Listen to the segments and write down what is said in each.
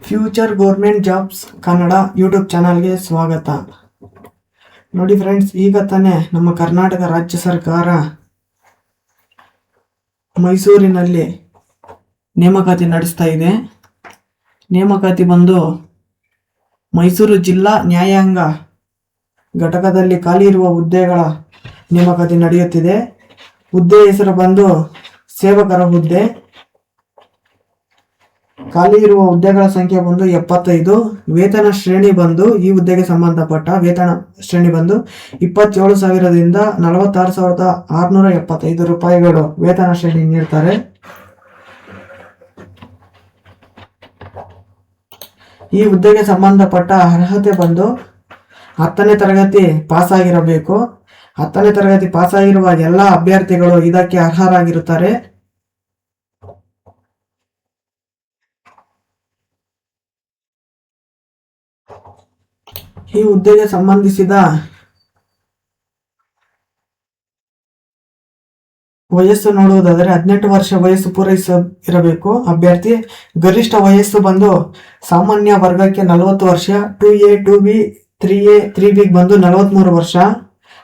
Future government jobs Kannada YouTube ಚಾನಲ್ಗೆ ಸ್ವಾಗತ. ನೋಡಿ ಫ್ರೆಂಡ್ಸ್, ಈಗ ತಾನೇ ನಮ್ಮ ಕರ್ನಾಟಕ ರಾಜ್ಯ ಸರ್ಕಾರ ಮೈಸೂರಿನಲ್ಲಿ ನೇಮಕಾತಿ ನಡೆಸ್ತಾ ಇದೆ. ನೇಮಕಾತಿ ಬಂದು ಮೈಸೂರು ಜಿಲ್ಲಾ ನ್ಯಾಯಾಂಗ ಘಟಕದಲ್ಲಿ ಖಾಲಿ ಇರುವ ಹುದ್ದೆಗಳ ನೇಮಕಾತಿ ನಡೆಯುತ್ತಿದೆ. ಹುದ್ದೆ ಹೆಸರು ಬಂದು ಸೇವಕರ ಹುದ್ದೆ. ಖಾಲಿ ಇರುವ ಹುದ್ದೆಗಳ ಸಂಖ್ಯೆ ಬಂದು 75. ವೇತನ ಶ್ರೇಣಿ ಬಂದು ಈ ಹುದ್ದೆಗೆ ಸಂಬಂಧಪಟ್ಟ ವೇತನ ಶ್ರೇಣಿ ಬಂದು 27,000ದಿಂದ 46,675 ರೂಪಾಯಿಗಳು ವೇತನ ಶ್ರೇಣಿ ನೀಡ್ತಾರೆ. ಈ ಹುದ್ದೆಗೆ ಸಂಬಂಧಪಟ್ಟ ಅರ್ಹತೆ ಬಂದು 10ನೇ ತರಗತಿ ಪಾಸಾಗಿರಬೇಕು. 10ನೇ ತರಗತಿ ಪಾಸಾಗಿರುವ ಎಲ್ಲ ಅಭ್ಯರ್ಥಿಗಳು ಇದಕ್ಕೆ ಅರ್ಹರಾಗಿರುತ್ತಾರೆ. ಈ ಹುದ್ದೆಗೆ ಸಂಬಂಧಿಸಿದ ವಯಸ್ಸು ನೋಡುವುದಾದರೆ 18 ವರ್ಷ ವಯಸ್ಸು ಪೂರೈಸಿರಬೇಕು ಅಭ್ಯರ್ಥಿ. ಗರಿಷ್ಠ ವಯಸ್ಸು ಬಂದು ಸಾಮಾನ್ಯ ವರ್ಗಕ್ಕೆ 40 ವರ್ಷ, 2A 2B 3A 3B ಬಂದು 43 ವರ್ಷ,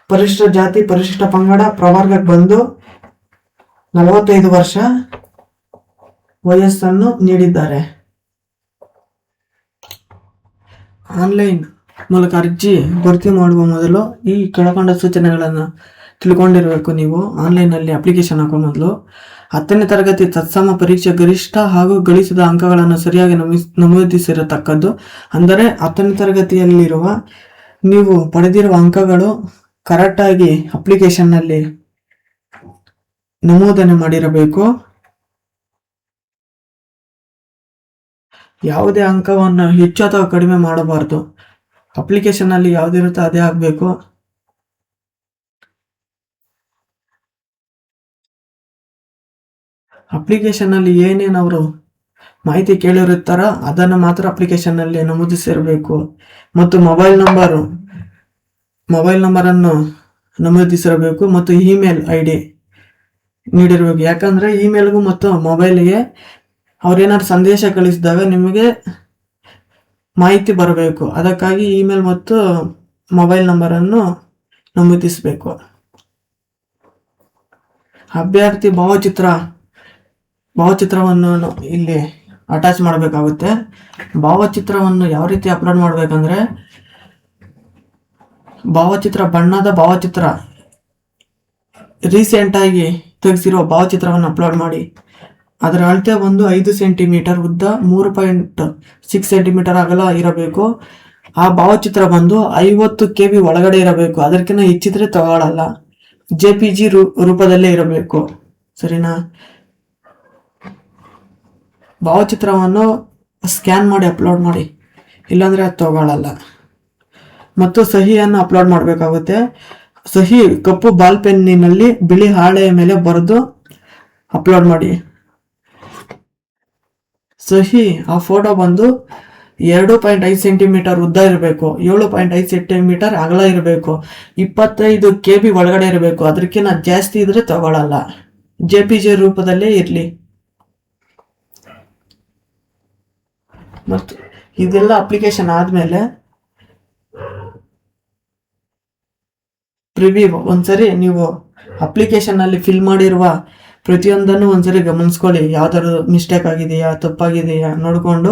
ಪರಿಶಿಷ್ಟ ಜಾತಿ ಪರಿಶಿಷ್ಟ ಪಂಗಡ ಪ್ರವರ್ಗಕ್ಕೆ ಬಂದು 45 ವರ್ಷ ವಯಸ್ಸನ್ನು ನೀಡಿದ್ದಾರೆ. ಆನ್ಲೈನ್ ಮೂಲಕ ಅರ್ಜಿ ಭರ್ತಿ ಮಾಡುವ ಮೊದಲು ಈ ಕೆಳಕೊಂಡ ಸೂಚನೆಗಳನ್ನು ತಿಳ್ಕೊಂಡಿರಬೇಕು. ನೀವು ಆನ್ಲೈನಲ್ಲಿ ಅಪ್ಲಿಕೇಶನ್ ಹಾಕೋ ಮೊದಲು 10ನೇ ತರಗತಿ ತತ್ಸಮ ಪರೀಕ್ಷೆ ಗರಿಷ್ಠ ಹಾಗೂ ಗಳಿಸಿದ ಅಂಕಗಳನ್ನು ಸರಿಯಾಗಿ ನಮೂದಿಸಿರತಕ್ಕದ್ದು. ಅಂದರೆ 10ನೇ ತರಗತಿಯಲ್ಲಿರುವ ನೀವು ಪಡೆದಿರುವ ಅಂಕಗಳು ಕರೆಕ್ಟಾಗಿ ಅಪ್ಲಿಕೇಶನ್ನಲ್ಲಿ ನಮೂದನೆ ಮಾಡಿರಬೇಕು. ಯಾವುದೇ ಅಂಕವನ್ನು ಹೆಚ್ಚು ಅಥವಾ ಕಡಿಮೆ ಮಾಡಬಾರ್ದು. ಅಪ್ಲಿಕೇಶನ್ನಲ್ಲಿ ಯಾವುದಿರುತ್ತೋ ಅದೇ ಆಗಬೇಕು. ಅಪ್ಲಿಕೇಶನ್ನಲ್ಲಿ ಏನೇನು ಅವರು ಮಾಹಿತಿ ಕೇಳಿರುತ್ತಾರೋ ಅದನ್ನು ಮಾತ್ರ ಅಪ್ಲಿಕೇಶನ್ನಲ್ಲಿ ನಮೂದಿಸಿರಬೇಕು. ಮತ್ತು ಮೊಬೈಲ್ ನಂಬರನ್ನು ನಮೂದಿಸಿರಬೇಕು ಮತ್ತು ಇಮೇಲ್ ID ನೀಡಿರಬೇಕು. ಯಾಕಂದರೆ ಇಮೇಲ್ಗೂ ಮತ್ತು ಮೊಬೈಲಿಗೆ ಅವ್ರೇನಾದ್ರು ಸಂದೇಶ ಕಳಿಸಿದಾಗ ನಿಮಗೆ ಮಾಹಿತಿ ಬರಬೇಕು. ಅದಕ್ಕಾಗಿ ಇಮೇಲ್ ಮತ್ತು ಮೊಬೈಲ್ ನಂಬರನ್ನು ನಮೂದಿಸಬೇಕು. ಅಭ್ಯರ್ಥಿ ಭಾವಚಿತ್ರವನ್ನು ಇಲ್ಲಿ ಅಟ್ಯಾಚ್ ಮಾಡಬೇಕಾಗುತ್ತೆ. ಭಾವಚಿತ್ರವನ್ನು ಯಾವ ರೀತಿ ಅಪ್ಲೋಡ್ ಮಾಡಬೇಕಂದ್ರೆ, ಬಣ್ಣದ ಭಾವಚಿತ್ರ ರೀಸೆಂಟಾಗಿ ತೆಗೆಸಿರೋ ಭಾವಚಿತ್ರವನ್ನು ಅಪ್ಲೋಡ್ ಮಾಡಿ. ಅದರ ಅಳತೆ ಬಂದು 5 ಸೆಂಟಿಮೀಟರ್ ಉದ್ದ, 3.6 ಸೆಂಟಿಮೀಟರ್ ಅಗಲ ಇರಬೇಕು. ಆ ಭಾವಚಿತ್ರ ಬಂದು 50 KB ಒಳಗಡೆ ಇರಬೇಕು. ಅದಕ್ಕಿಂತ ಹೆಚ್ಚಿದ್ರೆ ತಗೊಳ್ಳಲ್ಲ. JPG ರೂಪದಲ್ಲೇ ಇರಬೇಕು. ಸರಿನಾ? ಭಾವಚಿತ್ರವನ್ನು ಸ್ಕ್ಯಾನ್ ಮಾಡಿ ಅಪ್ಲೋಡ್ ಮಾಡಿ, ಇಲ್ಲಾಂದರೆ ಅದು ತಗೊಳ್ಳಲ್ಲ. ಮತ್ತು ಸಹಿಯನ್ನು ಅಪ್ಲೋಡ್ ಮಾಡಬೇಕಾಗುತ್ತೆ. ಸಹಿ ಕಪ್ಪು ಬಾಲ್ ಪೆನ್ನಿನಲ್ಲಿ ಬಿಳಿ ಹಾಳೆಯ ಮೇಲೆ ಬರೆದು ಅಪ್ಲೋಡ್ ಮಾಡಿ. ಸಹಿ ಆ ಫೋಟೋ ಬಂದು 2.5 ಸೆಂಟಿಮೀಟರ್ ಉದ್ದ ಇರಬೇಕು, 7.5 ಸೆಂಟಿಮೀಟರ್ ಅಗಲ ಇರಬೇಕು, 25 KB ಒಳಗಡೆ ಇರಬೇಕು. ಅದಕ್ಕಿಂತ ಜಾಸ್ತಿ ಇದ್ರೆ ತಗೊಳ್ಳಲ್ಲ. JPG ರೂಪದಲ್ಲೇ ಇರಲಿ. ಮತ್ತು ಇದೆಲ್ಲ ಅಪ್ಲಿಕೇಶನ್ ಆದಮೇಲೆ ಪ್ರಿವ್ಯೂ ಒಂದ್ಸರಿ ನೀವು ಅಪ್ಲಿಕೇಶನ್ನಲ್ಲಿ ಫಿಲ್ ಮಾಡಿರುವ ಪ್ರತಿಯೊಂದನ್ನು ಒಂದ್ಸರಿ ಗಮನಿಸ್ಕೊಳ್ಳಿ. ಯಾವ್ದಾದ್ರು ಮಿಸ್ಟೇಕ್ ಆಗಿದೆಯಾ, ತಪ್ಪಾಗಿದೆಯಾ ನೋಡಿಕೊಂಡು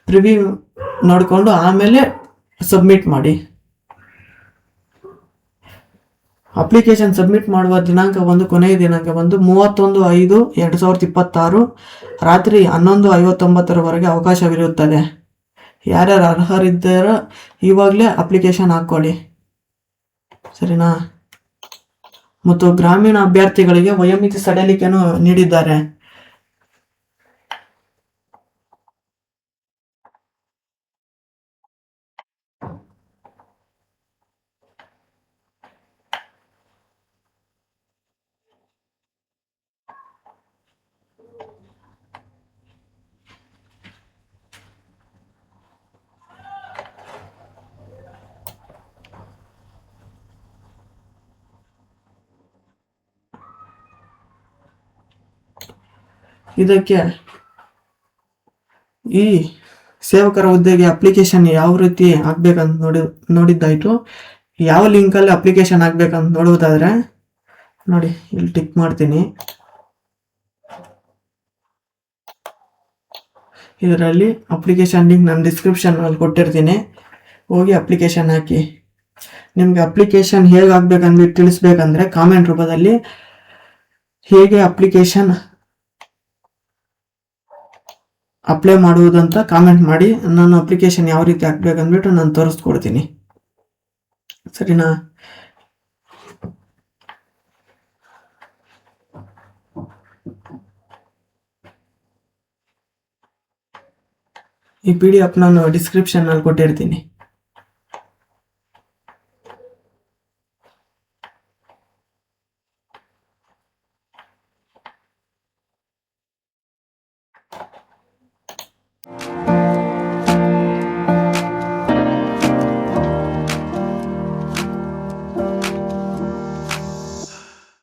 ಪ್ರಿವ್ಯೂ ನೋಡಿಕೊಂಡು ಆಮೇಲೆ ಸಬ್ಮಿಟ್ ಮಾಡಿ. ಅಪ್ಲಿಕೇಶನ್ ಸಬ್ಮಿಟ್ ಮಾಡುವ ದಿನಾಂಕ ಬಂದು ಕೊನೆಯ ದಿನಾಂಕ ಬಂದು 31/5/2026 ರಾತ್ರಿ 11:59 ಅವಕಾಶವಿರುತ್ತದೆ. ಯಾರ್ಯಾರು ಅರ್ಹರಿದ್ದಾರೋ ಇವಾಗಲೇ ಅಪ್ಲಿಕೇಶನ್ ಹಾಕ್ಕೊಳ್ಳಿ. ಸರಿನಾ? ಮತ್ತು ಗ್ರಾಮೀಣ ಅಭ್ಯರ್ಥಿಗಳಿಗೆ ವಯೋಮಿತಿ ಸಡಿಲಿಕೆಯನ್ನು ನೀಡಿದ್ದಾರೆ. ಇದಕ್ಕೆ ಈ ಸೇವಕರ ಹುದ್ದೆಗೆ ಅಪ್ಲಿಕೇಶನ್ ಯಾವ ರೀತಿ ಹಾಕ್ಬೇಕಂತ ನೋಡಿದ್ದಾಯ್ತು. ಯಾವ ಲಿಂಕಲ್ಲಿ ಅಪ್ಲಿಕೇಶನ್ ಹಾಕ್ಬೇಕಂತ ನೋಡುವುದಾದ್ರೆ ನೋಡಿ, ಇಲ್ಲಿ ಟಿಕ್ ಮಾಡ್ತೀನಿ. ಇದರಲ್ಲಿ ಅಪ್ಲಿಕೇಶನ್ ಲಿಂಕ್ ನಾನು ಡಿಸ್ಕ್ರಿಪ್ಷನ್ ಅಲ್ಲಿ ಕೊಟ್ಟಿರ್ತೀನಿ, ಹೋಗಿ ಅಪ್ಲಿಕೇಶನ್ ಹಾಕಿ. ನಿಮಗೆ ಅಪ್ಲಿಕೇಶನ್ ಹೇಗೆ ಹಾಕ್ಬೇಕಂದ್ಬಿಟ್ಟು ತಿಳಿಸ್ಬೇಕಂದ್ರೆ ಕಾಮೆಂಟ್ ರೂಪದಲ್ಲಿ ಹೇಗೆ ಅಪ್ಲಿಕೇಶನ್ ಅಪ್ಲೈ ಮಾಡುವುದಂತ ಕಾಮೆಂಟ್ ಮಾಡಿ. ನಾನು ಅಪ್ಲಿಕೇಶನ್ ಯಾವ ರೀತಿ ಹಾಕ್ಬೇಕಂದ್ಬಿಟ್ಟು ನಾನು ತೋರಿಸ್ಕೊಡ್ತೀನಿ, ಸರಿನಾ? ಈ PDF ನಾನು ಡಿಸ್ಕ್ರಿಪ್ಷನ್ ಅಲ್ಲಿ ಕೊಟ್ಟಿರ್ತೀನಿ.